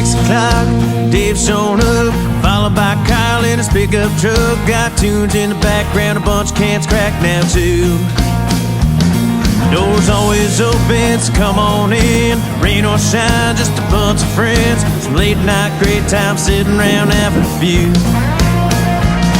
6 o'clock, Dave's shown up, followed by Kyle in his pickup truck. Got tunes in the background, a bunch of cans cracked now too. Doors always open, so come on in. Rain or shine, just a bunch of friends. Some late night great time sitting around having a few.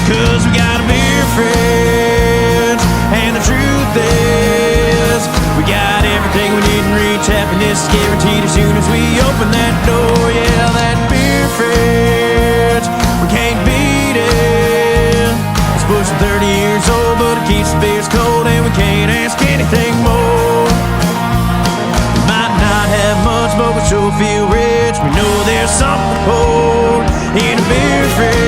Cause we got a beer fridge, and the truth is we got everything we need and reach. Happiness is guaranteed as soon as we open that door. Yeah, that beer fridge, we can't beat it. It's pushing 30 years old, but it keeps the beers cold, and we can't ask anything more. We might not have much, but we sure feel rich. We know there's something to hold in a beer fridge.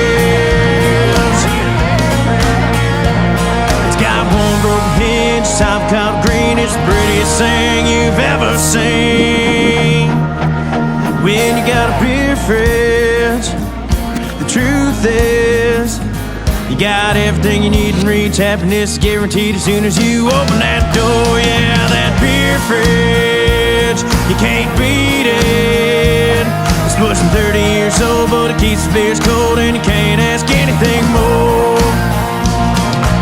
It's got one broken hinge, top cop green. It's the prettiest thing you've ever seen. When you got a beer fridge, the truth is you got everything you need and reach. Happiness is guaranteed as soon as you open that door. Yeah, that beer fridge, you can't beat it. It's pushing 30 years old, but it keeps the beers cold, and you can't ask anything more.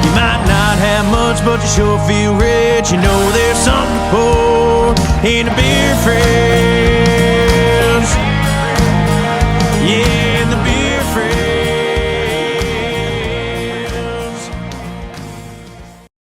You might not have much, but you sure feel rich. You know there's something to pour in a beer fridge.